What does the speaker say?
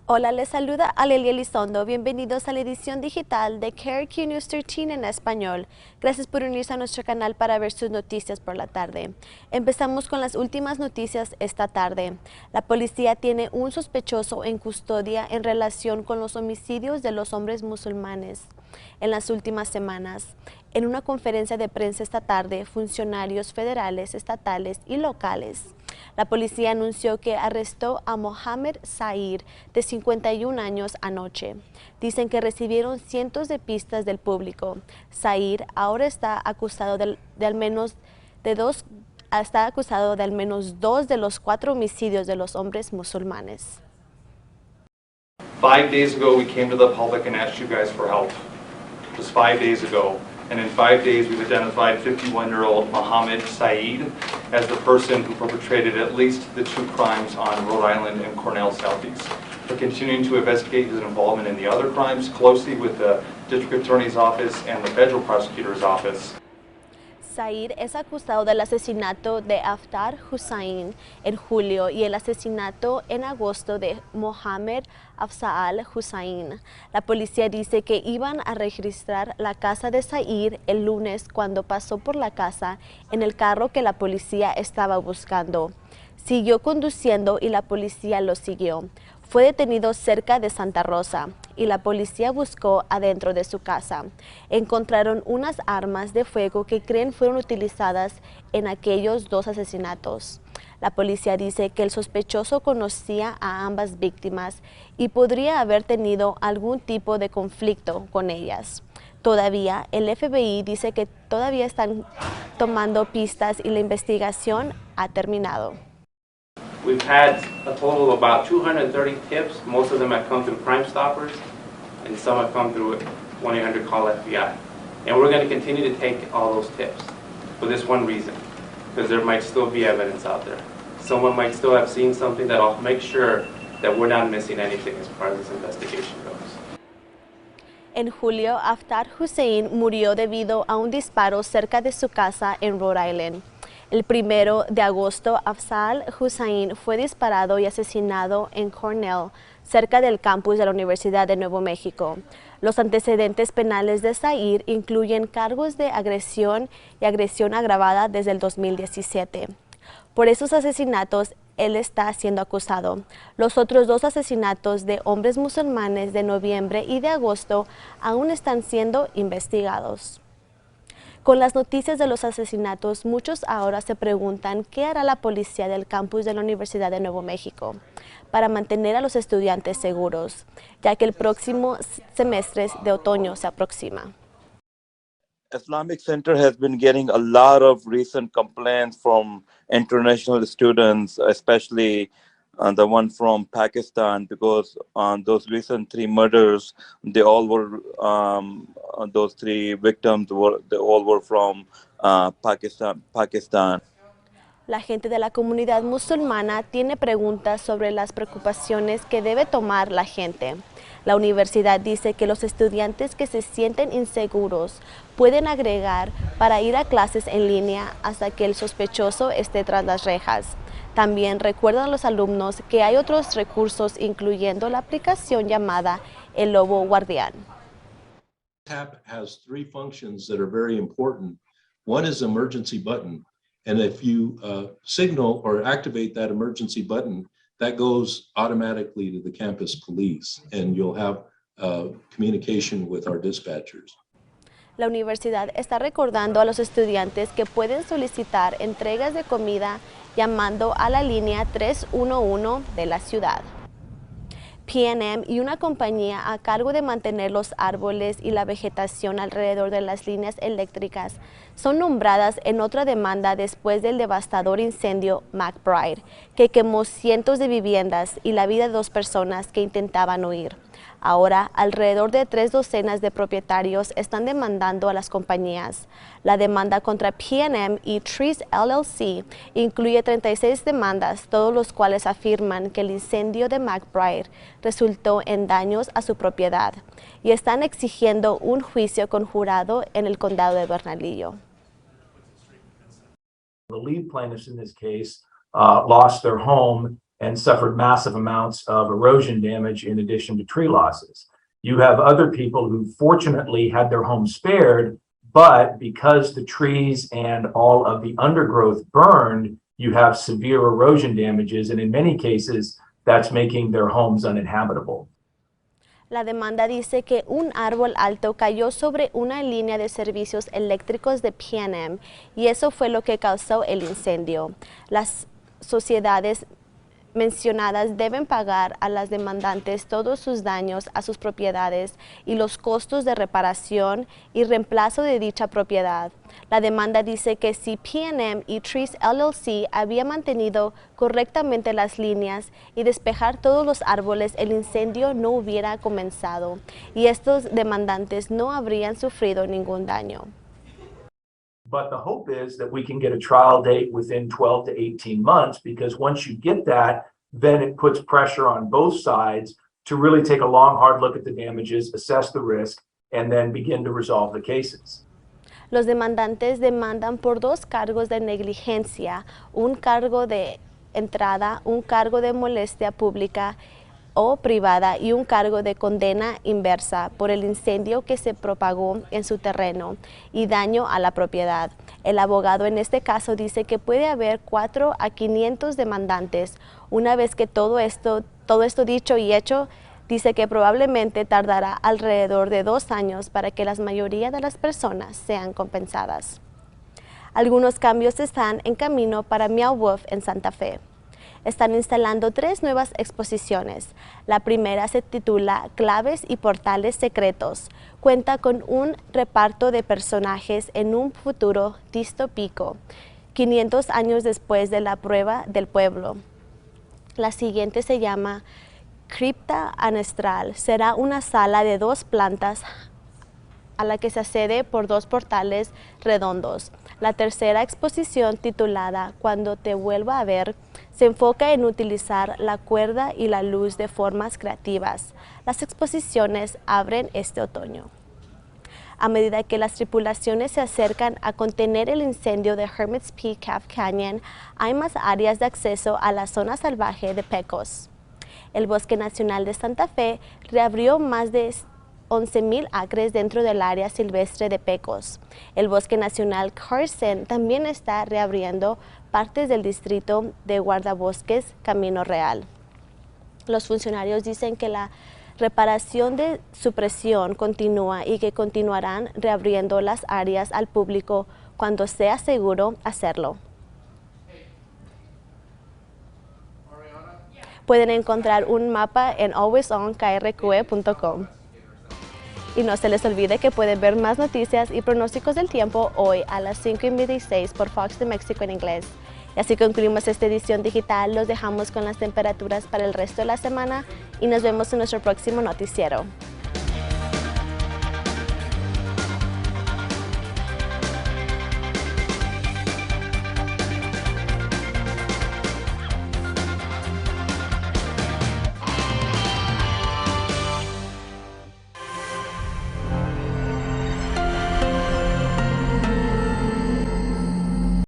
Hola, les saluda Alelia Elizondo. Bienvenidos a la edición digital de KRQ News 13 en español. Gracias por unirse a nuestro canal para ver sus noticias por la tarde. Empezamos con las últimas noticias esta tarde. La policía tiene un sospechoso en custodia en relación con los homicidios de los hombres musulmanes en las últimas semanas. En una conferencia de prensa esta tarde, funcionarios federales, estatales y locales, la policía anunció que arrestó a Mohamed Said, de 51 años, anoche. Dicen que recibieron cientos de pistas del público. Said ahora está acusado de al menos dos de los 4 homicidios de los hombres musulmanes. 5 days ago, we came to the public and asked you guys for help. Just 5 days ago. And in 5 days, we've identified 51-year-old Mohamed Said as the person who perpetrated at least the 2 crimes on Rhode Island and Cornell Southeast. We're continuing to investigate his involvement in the other crimes closely with the District Attorney's Office and the Federal Prosecutor's Office. Said es acusado del asesinato de Aftar Hussain en julio y el asesinato en agosto de Mohamed Afzal Hussain. La policía dice que iban a registrar la casa de Said el lunes cuando pasó por la casa en el carro que la policía estaba buscando. Siguió conduciendo y la policía lo siguió. Fue detenido cerca de Santa Rosa y la policía buscó adentro de su casa. Encontraron unas armas de fuego que creen fueron utilizadas en aquellos 2 asesinatos. La policía dice que el sospechoso conocía a ambas víctimas y podría haber tenido algún tipo de conflicto con ellas. Todavía, el FBI dice que todavía están tomando pistas y la investigación ha terminado. We've had a total of about 230 tips. Most of them have come through Crime Stoppers, and some have come through 1-800-CALL-FBI. And we're going to continue to take all those tips for this one reason, because there might still be evidence out there. Someone might still have seen something that'll make sure that we're not missing anything as far as this investigation goes. En julio, Aftar Hussain murió debido a un disparo cerca de su casa en Rhode Island. El 1 de agosto, Afzal Hussain fue disparado y asesinado en Cornell, cerca del campus de la Universidad de Nuevo México. Los antecedentes penales de Said incluyen cargos de agresión y agresión agravada desde el 2017. Por esos asesinatos, él está siendo acusado. Los otros 2 asesinatos de hombres musulmanes de noviembre y de agosto aún están siendo investigados. Con las noticias de los asesinatos, muchos ahora se preguntan qué hará la policía del campus de la Universidad de Nuevo México para mantener a los estudiantes seguros, ya que el próximo semestre de otoño se aproxima. Islamic Center has been getting a lot of recent complaints from international students, especially the one from Pakistan, because on those recent 3 murders, they all were those 3 victims were from Pakistan. La gente de la comunidad musulmana tiene preguntas sobre las preocupaciones que debe tomar la gente. La universidad dice que los estudiantes que se sienten inseguros pueden agregar para ir a clases en línea hasta que el sospechoso esté tras las rejas. También recuerdan a los alumnos que hay otros recursos, incluyendo la aplicación llamada El Lobo Guardián. Tap has 3 functions that are very important. One is emergency button, and if you signal or activate that emergency button, that goes automatically to the campus police, and you'll have communication with our dispatchers. La universidad está recordando a los estudiantes que pueden solicitar entregas de comida llamando a la línea 311 de la ciudad. PNM y una compañía a cargo de mantener los árboles y la vegetación alrededor de las líneas eléctricas son nombradas en otra demanda después del devastador incendio McBride, que quemó cientos de viviendas y la vida de 2 personas que intentaban huir. Ahora, alrededor de 3 docenas de propietarios están demandando a las compañías. La demanda contra PNM y Trees LLC incluye 36 demandas, todos los cuales afirman que el incendio de McBride resultó en daños a su propiedad y están exigiendo un juicio conjurado en el condado de Bernalillo. The lead plaintiffs in this case lost their home and suffered massive amounts of erosion damage in addition to tree losses. You have other people who fortunately had their homes spared, but because the trees and all of the undergrowth burned, you have severe erosion damages, and in many cases, that's making their homes uninhabitable. La demanda dice que un árbol alto cayó sobre una línea de servicios eléctricos de PNM y eso fue lo que causó el incendio. Las sociedades mencionadas deben pagar a las demandantes todos sus daños a sus propiedades y los costos de reparación y reemplazo de dicha propiedad. La demanda dice que si PNM y Trees LLC había mantenido correctamente las líneas y despejar todos los árboles, el incendio no hubiera comenzado y estos demandantes no habrían sufrido ningún daño. But the hope is that we can get a trial date within 12 to 18 months, because once you get that, then it puts pressure on both sides to really take a long, hard look at the damages, assess the risk, and then begin to resolve the cases. Los demandantes demandan por dos cargos de negligencia, un cargo de entrada, un cargo de molestia pública o privada y un cargo de condena inversa por el incendio que se propagó en su terreno y daño a la propiedad. El abogado en este caso dice que puede haber 4 a 500 demandantes. Una vez que todo esto dicho y hecho, dice que probablemente tardará alrededor de 2 años para que la mayoría de las personas sean compensadas. Algunos cambios están en camino para Meow Wolf en Santa Fe. Están instalando 3 nuevas exposiciones. La primera se titula Claves y Portales Secretos. Cuenta con un reparto de personajes en un futuro distópico, 500 años después de la prueba del pueblo. La siguiente se llama Cripta Anestral. Será una sala de 2 plantas a la que se accede por 2 portales redondos. La tercera exposición, titulada Cuando te vuelva a ver, se enfoca en utilizar la cuerda y la luz de formas creativas. Las exposiciones abren este otoño. A medida que las tripulaciones se acercan a contener el incendio de Hermit's Peak Calf Canyon, hay más áreas de acceso a la zona salvaje de Pecos. El Bosque Nacional de Santa Fe reabrió más de 11,000 acres dentro del área silvestre de Pecos. El Bosque Nacional Carson también está reabriendo partes del distrito de guardabosques Camino Real. Los funcionarios dicen que la reparación de supresión continúa y que continuarán reabriendo las áreas al público cuando sea seguro hacerlo. Pueden encontrar un mapa en alwaysonkrqe.com. Y no se les olvide que pueden ver más noticias y pronósticos del tiempo hoy a las 5:16 por Fox de México en inglés. Y así concluimos esta edición digital. Los dejamos con las temperaturas para el resto de la semana y nos vemos en nuestro próximo noticiero.